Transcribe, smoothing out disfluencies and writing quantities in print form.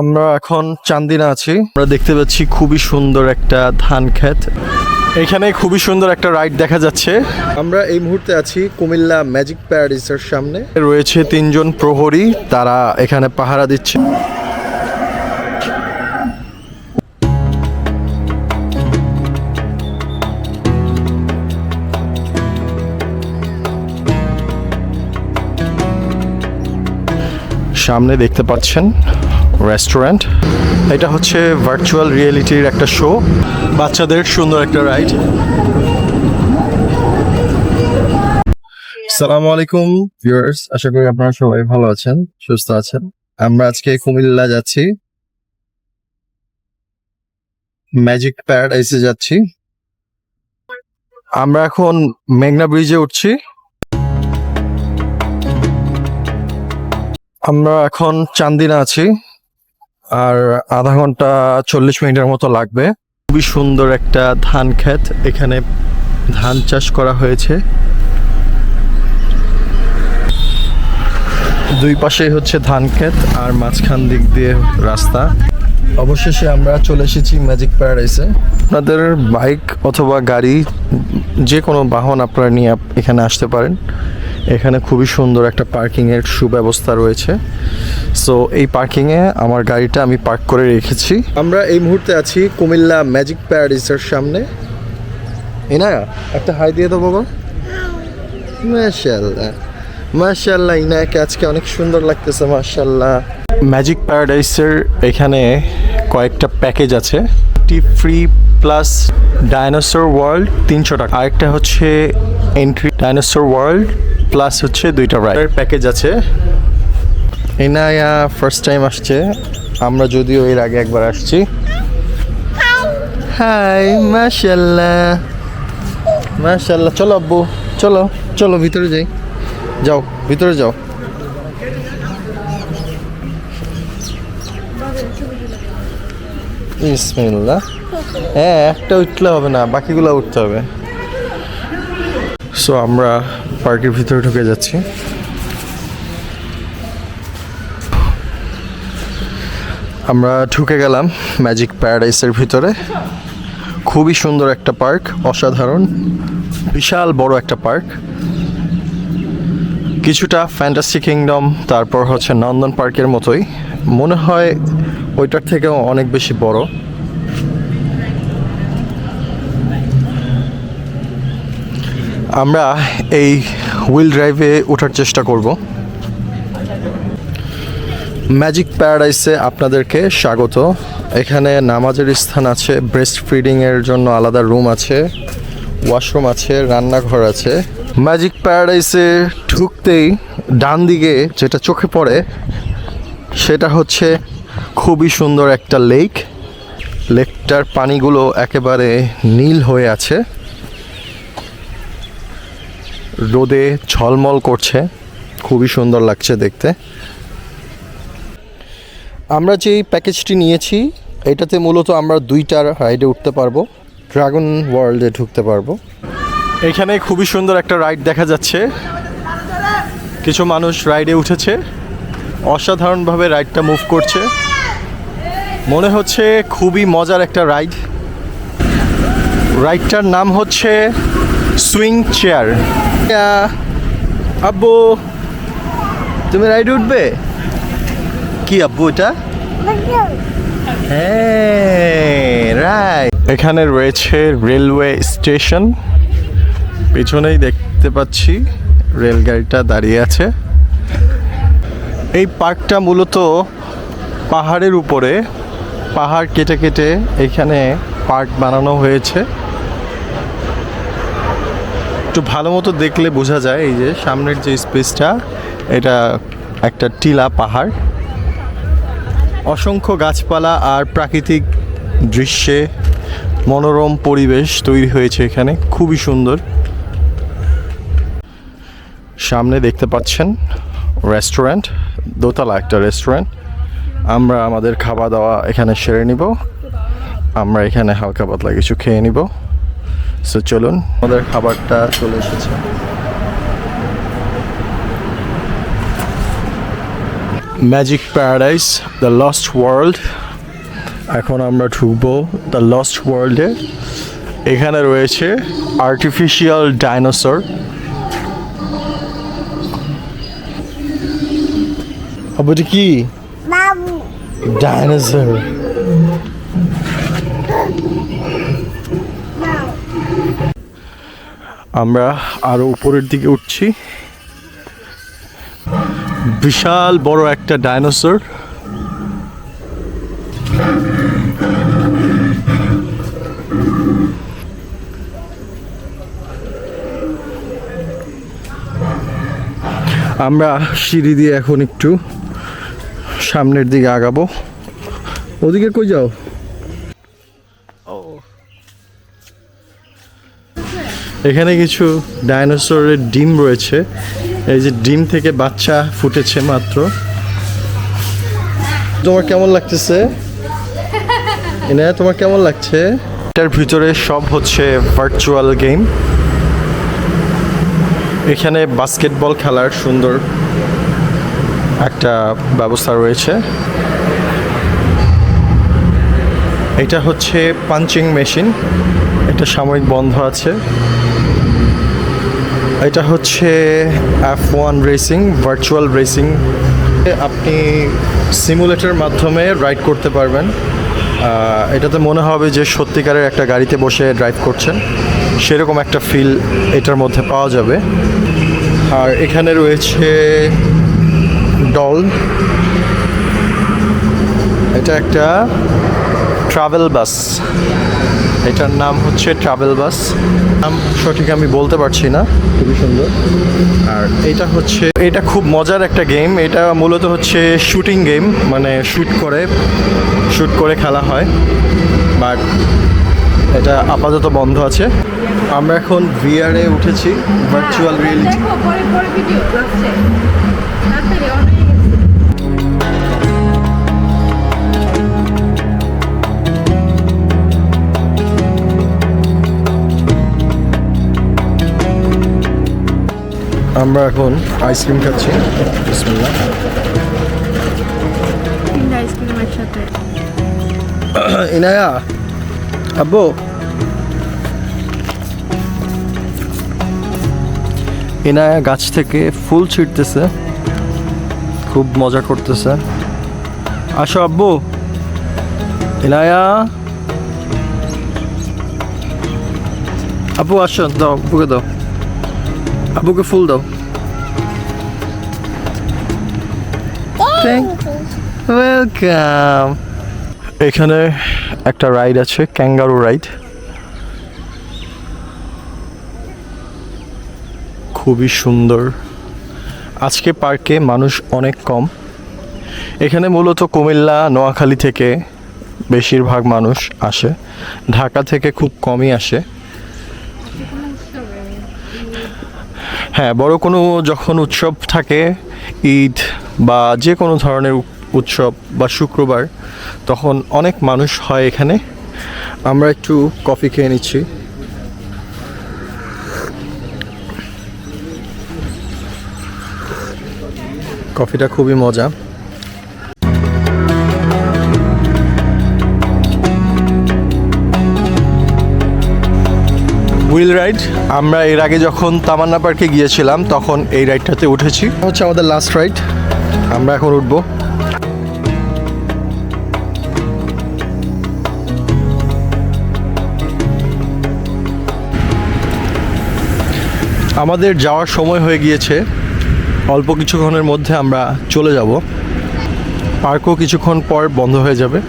আমরা এখন চান্দিনা আছি। আমরা দেখতে পাচ্ছি খুবই সুন্দর একটা ধান ক্ষেত। এখানে খুবই সুন্দর একটা রাইড দেখা যাচ্ছে। আমরা এই মুহূর্তে আছি কুমিল্লা ম্যাজিক প্যারাডাইসের সামনে। রয়েছে 3 জন প্রহরী, তারা এখানে পাহারা দিচ্ছে। সামনে দেখতে পাচ্ছেন রেস্টুরেন্ট। এটা হচ্ছে ভার্চুয়াল রিয়েলিটির একটা শো, বাচ্চাদের সুন্দর একটা রাইড। আসসালামু আলাইকুম ভিউয়ার্স, আশা করি আপনারা সবাই ভালো আছেন, সুস্থ আছেন। আমরা আজকে কুমিল্লা যাচ্ছি, ম্যাজিক প্যারাডাইসে যাচ্ছি। আমরা এখন মেঘনা ব্রিজে উঠছি। আমরা এখন চান্দিনা আছি, আর আধা ঘন্টা 40 মিনিটের মতো লাগবে। খুবই সুন্দর একটা ধান ক্ষেত, এখানে ধান চাষ করা হয়েছে। দুই পাশেই হচ্ছে ধান ক্ষেত আর মাঝখান দিক দিয়ে রাস্তা। অবশেষে আমরা চলে এসেছি ম্যাজিক প্যারাডাইসে। আপনাদের বাইক অথবা গাড়ি, যে কোনো বাহন আপনারা নিয়ে এখানে আসতে পারেন। এখানে খুবই সুন্দর একটা পার্কিংয়ের সুব্যবস্থা রয়েছে। সো এই পার্কিংয়ে আমার গাড়িটা আমি পার্ক করে রেখেছি। আমরা এই মুহূর্তে আছি কুমিল্লা ম্যাজিক প্যারাডাইসের সামনে। ইনায়া একটা হাই দিয়ে দেবো বাবা। মাশাআল্লাহ মাশাআল্লাহ, ইনায়াকে আজকে অনেক সুন্দর লাগতেছে মাশাআল্লাহ। ম্যাজিক প্যারাডাইসের এখানে কয়েকটা প্যাকেজ আছে। ফ্রি প্লাস ডাইনোসর ওয়ার্ল্ড 300 টাকা, আরেকটা হচ্ছে এন্ট্রি ডাইনোসর ওয়ার্ল্ড প্লাস হচ্ছে 2টা রাইডের প্যাকেজ আছে। ইনায়া ফার্স্ট টাইম আসছে, আমরা যদিও এর আগে একবার আসছি। হাই মাশাআল্লাহ মাশাআল্লাহ। চলো আব্বু, চলো চলো ভিতরে যাই। যাও ভিতরে যাও। বিসমিল্লাহ। হ্যাঁ, একটা উঠলে হবে না, বাকিগুলো উঠতে হবে। সো আমরা পার্কের ভিতরে ঢুকে যাচ্ছি। আমরা ঢুকে গেলাম ম্যাজিক প্যারাডাইসের ভিতরে। খুবই সুন্দর একটা পার্ক, অসাধারণ, বিশাল বড় একটা পার্ক। কিছুটা ফ্যান্টাসি কিংডম, তারপর হচ্ছে নন্দন পার্কের মতোই মনে হয়, ওইটার থেকেও অনেক বেশি বড়। আমরা এই হুইল ড্রাইভে ওঠার চেষ্টা করব। ম্যাজিক প্যারাডাইসে আপনাদেরকে স্বাগত। এখানে নামাজের স্থান আছে, ব্রেস্ট ফিডিংয়ের জন্য আলাদা রুম আছে, ওয়াশরুম আছে, রান্নাঘর আছে। ম্যাজিক প্যারাডাইসে ঢুকতেই ডান দিকে যেটা চোখে পড়ে সেটা হচ্ছে খুবই সুন্দর একটা লেক। লেকটার পানিগুলো একেবারে নীল হয়ে আছে, রোদে ঝলমল করছে, খুবই সুন্দর লাগছে দেখতে। আমরা যেই প্যাকেজটি নিয়েছি এটাতে মূলত আমরা 2টা রাইডে উঠতে পারবো, ড্রাগন ওয়ার্ল্ডে ঢুকতে পারবো। এখানে খুবই সুন্দর একটা রাইড দেখা যাচ্ছে, কিছু মানুষ রাইডে উঠেছে, অসাধারণভাবে রাইডটা মুভ করছে, মনে হচ্ছে খুবই মজার একটা রাইড। রাইডটার নাম হচ্ছে সুইং চেয়ার। আব্বু তুমি রাইডে উঠবে? কি আব্বু এটা? হ্যাঁ রাইট। এখানে রয়েছে রেলওয়ে স্টেশন, পিছনেই দেখতে পাচ্ছি রেলগাড়িটা দাঁড়িয়ে আছে। এই পার্কটা মূলত পাহাড়ের উপরে, পাহাড় কেটে কেটে এখানে পার্ক বানানো হয়েছে। একটু ভালো মতো দেখলে বোঝা যায়, এই যে সামনের যে স্পেসটা, এটা একটা টিলা পাহাড়। অসংখ্য গাছপালা আর প্রাকৃতিক দৃশ্যে মনোরম পরিবেশ তৈরি হয়েছে এখানে, খুবই সুন্দর। সামনে দেখতে পাচ্ছেন রেস্টুরেন্ট, দোতলা একটা রেস্টুরেন্ট। আমরা আমাদের খাওয়া দাওয়া এখানে সেরে নিব, আমরা এখানে হালকা পাতলা কিছু খেয়ে নিব। সো চলুন, আমাদের খাবারটা চলে এসেছে। Magic paradise the lost world. এখন আমরা ঢুকবো দ্য লস্ট ওয়ার্ল্ডে। এখানে রয়েছে আর্টিফিশিয়াল ডাইনোসর। আবুটি কি বাবু ডাইনোসর। আমরা আরো উপরের দিকে উঠছি। বিশাল বড় একটা ডাইনোসর। আমরা সিঁড়ি দিয়ে এখন একটু সামনের দিকে আগাবো। ওদিকে কই যাও? এখানে কিছু ডাইনোসরের ডিম রয়েছে। এই যে ডিম থেকে বাচ্চা ফুটেছে মাত্র। তোমার কেমন লাগতেছে? ইনায়া তোমার কেমন লাগছে? এটার ভিতরে সব হচ্ছে ভার্চুয়াল গেম। এখানে বাস্কেটবল খেলার সুন্দর একটা ব্যবস্থা রয়েছে। এটা হচ্ছে পাঞ্চিং মেশিন, এটা সাময়িক বন্ধ আছে। এটা হচ্ছে F1 রেসিং, ভার্চুয়াল রেসিং। আপনি সিমুলেটরের মাধ্যমে রাইড করতে পারবেন। এটাতে মনে হবে যে সত্যিকারের একটা গাড়িতে বসে ড্রাইভ করছেন, সেরকম একটা ফিল এটার মধ্যে পাওয়া যাবে। আর এখানে রয়েছে ডল। এটা একটা ট্রাভেল বাস, এটার নাম হচ্ছে ট্রাভেল বাস। নাম সঠিক আমি বলতে পারছি না, খুবই সুন্দর। আর এটা খুব মজার একটা গেম। এটা মূলত হচ্ছে শুটিং গেম, মানে শ্যুট করে খেলা হয়, বাট এটা আপাতত বন্ধ আছে। আমরা এখন ভিআরে উঠেছি, ভার্চুয়াল রিয়েলিটি। আমরা এখন আইসক্রিম খাচ্ছি। বিসমিল্লাহ। আইসক্রিম একসাথে। ইনায়া, আব্বু, ইনায়া গাছ থেকে ফুল ছিঁড়তেছে, খুব মজা করতেছে। আসো আব্বু। ইনায়া, আব্বু আসো, দাও আব্বুকে দাও, আব্বুকে ফুল দাও। ওয়েলকাম। এখানে একটা রাইড আছে, ক্যাঙ্গারু রাইড। খুবই সুন্দর। আজকে পার্কে মানুষ অনেক কম। এখানে মূলত কুমিল্লা, নোয়াখালী থেকে বেশিরভাগ মানুষ আসে, ঢাকা থেকে খুব কমই আসে। হ্যাঁ, বড় কোনো যখন উৎসব থাকে, ঈদ বা যে কোনো ধরনের উৎসব বা শুক্রবার, তখন অনেক মানুষ হয় এখানে। আমরা একটু কফি খেয়ে নিচ্ছি। কফিটা খুবই মজা। Wheel ride. আমরা এর আগে যখন তামান্না পার্কে গিয়েছিলাম তখন এই রাইডটাতে উঠেছি। হচ্ছে আমাদের লাস্ট রাইড, আমরা এখন উঠবো। আমাদের যাওয়ার সময় হয়ে গিয়েছে, অল্প কিছুক্ষণের মধ্যে আমরা চলে যাব। পার্কও কিছুক্ষণ পর বন্ধ হয়ে যাবে।